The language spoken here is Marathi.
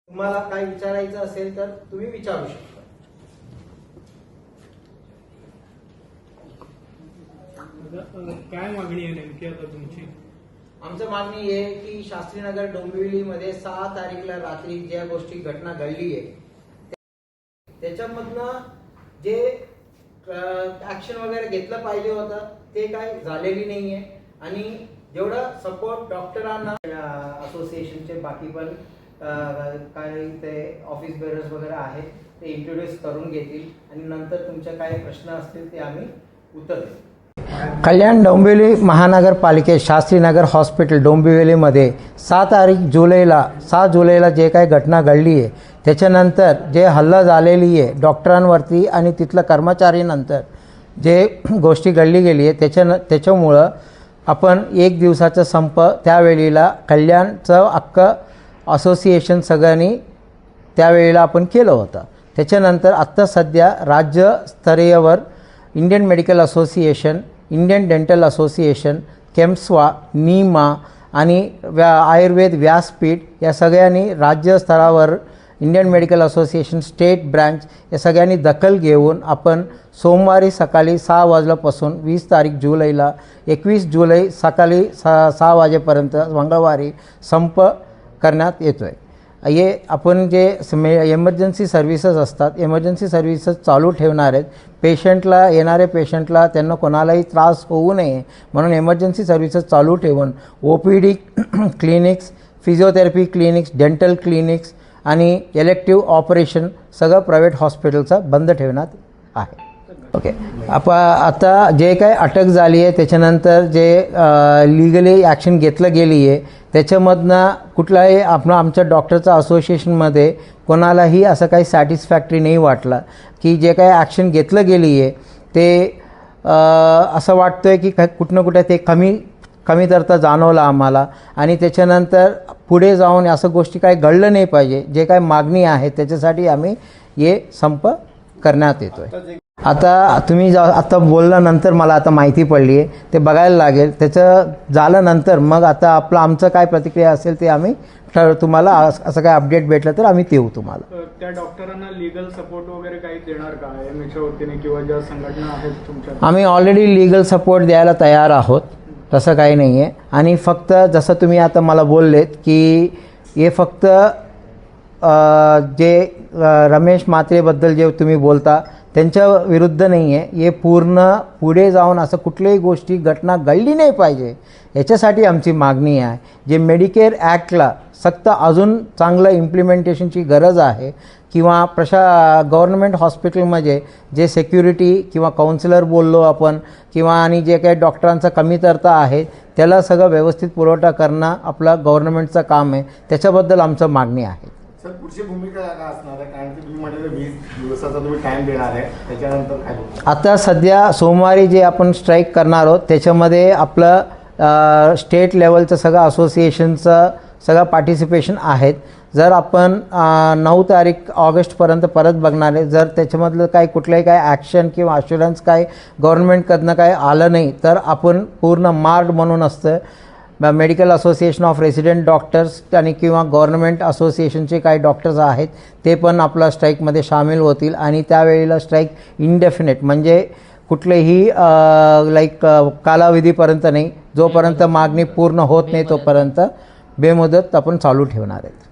तुम्हाला काय विचारायचं असेल तर तुम्ही विचारू शकता. काय मागणी आहे नेमकी आता तुमची? आमचं मागणी आहे की शास्त्रीनगर डोंबिवलीमध्ये 6 तारीखला रात्री ज्या गोष्टी घटना घडली आहे त्याच्यामधनं जे ऍक्शन वगैरे घेतलं पाहिजे होतं ते काय झालेली नाहीये. आणि जेवढं सपोर्ट डॉक्टरांना असोसिएशनचे बाकी पण काही ते ऑफिस बेरर्स वगैरे आहेत ते इंट्रोड्यूस करून घेतील आणि नंतर तुमचे काही प्रश्न असतील ते आम्ही उत्तर देऊ. कल्याण डोंबिवली महानगरपालिकेत शास्त्रीनगर हॉस्पिटल डोंबिवलीमध्ये 7 जुलैला जे काही घटना घडली आहे त्याच्यानंतर जे हल्ला झालेली आहे डॉक्टरांवरती आणि तिथलं कर्मचारीनंतर जे गोष्टी घडली गेली आहे त्याच्यामुळं आपण 1 दिवसाचा संप त्यावेळेला कल्याणचं अख्खं असोसिएशन सगळ्यांनी त्यावेळेला आपण केलं होतं. त्याच्यानंतर आत्ता सध्या राज्यस्तरीयवर Indian medical association, Indian dental association, केम्स्वा, नीमा आणि आयुर्वेद व्यासपीठ या सगळ्यांनी राज्यस्तरावर Indian medical association state branch या सगळ्यांनी दखल घेऊन आपण सोमवारी सकाळी 6 वाजल्यापासून 20 तारीख जुलैला 21 जुलै सकाळी 6 वाजेपर्यंत मंगळवारी संप करण्यात येतो आहे. हे आपण जे एमर्जन्सी सर्व्हिसेस असतात एमर्जन्सी सर्व्हिसेस चालू ठेवणार आहेत. येणारे पेशंटला त्यांना कोणालाही त्रास होऊ नये म्हणून एमर्जन्सी सर्व्हिसेस चालू ठेवून OPD clinics, physiotherapy clinics, dental clinics आणि इलेक्टिव्ह ऑपरेशन सगळं प्रायव्हेट हॉस्पिटलचं बंद ठेवण्यात आहे. ओके. आता जे काही अटक झाली आहे त्याच्यानंतर जे लिगली ॲक्शन घेतलं गेली आहे त्याच्यामधनं कुठलाही आमच्या डॉक्टरचं असोसिएशनमध्ये कोणालाही असं काही सॅटिस्फॅक्टरी नाही वाटलं की जे काही ॲक्शन घेतलं गेली आहे ते असं वाटतं आहे की कुठं ना कुठं ते कमीतरता जाणवलं आम्हाला. आणि त्याच्यानंतर पुढे जाऊन असं गोष्टी काही घडलं नाही पाहिजे. जे काही मागणी आहे त्याच्यासाठी आम्ही हे संप करण्यात येतो आहे. आता तुम्ही आता बोलल्यानंतर मला आता माहिती पडली आहे ते बघायला लागेल. त्याचं झाल्यानंतर मग आता आमचं काय प्रतिक्रिया असेल ते आम्ही तुम्हाला असं काय अपडेट भेटलं तर आम्ही देऊ तुम्हाला. त्या डॉक्टरांना लीगल सपोर्ट वगैरे काही देणार का एमएच्या वतीने किंवा ज्या संघटना आहेत तुमच्या? आम्ही ऑलरेडी लीगल सपोर्ट द्यायला तयार आहोत, तसं काही नाही आहे. आणि फक्त जसं तुम्ही आता मला बोललेत की हे फक्त जे रमेश म्हात्रेबद्दल जे तुम्ही बोलता त्यांच्या विरुद्ध नाही आहे. हे पूर्ण पुढे जाऊन असं कुठल्याही गोष्टी घटना घडली नाही पाहिजे याच्यासाठी आमची मागणी आहे. जे मेडिकेअर ॲक्टला सक्त अजून चांगलं इम्प्लिमेंटेशनची गरज आहे किंवा गव्हर्नमेंट हॉस्पिटलमध्ये जे सिक्युरिटी किंवा काउन्सिलर बोललो आपण किंवा आणि जे काही डॉक्टरांचा कमीतरता आहे त्याला सगळं व्यवस्थित पुरवठा करणं आपलं गव्हर्नमेंटचं काम आहे. त्याच्याबद्दल आमचं मागणी आहे. सर पुढची भूमिका काय असणार आहे? कारण की तुम्ही म्हटलं 20 दिवसाचा तुम्ही टाईम देणार आहे त्याच्यानंतर काय? आता सध्या सोमवारी जे आपण स्ट्राईक करणार आहोत त्याच्यामध्ये आपलं स्टेट लेवलचं सगळं असोसिएशनचं सगळं पार्टिसिपेशन आहेत. जर आपण 9 तारीख ऑगस्टपर्यंत परत बघणार आहे. जर त्याच्यामधलं काही कुठलंही काय ॲक्शन किंवा अश्युरन्स काय गव्हर्नमेंटकडनं काय आलं नाही तर आपण पूर्ण मार्ड म्हणून असतं medical association of resident doctors आणि किंवा गव्हर्नमेंट असोसिएशनचे काही डॉक्टर्स आहेत ते पण आपला स्ट्राईकमध्ये सामील होतील. आणि त्यावेळेला स्ट्राईक इनडेफिनेट म्हणजे कुठलेही कालावधीपर्यंत नाही, जोपर्यंत मागणी पूर्ण होत नाही तोपर्यंत बेमुदत आपण चालू ठेवणार आहेत.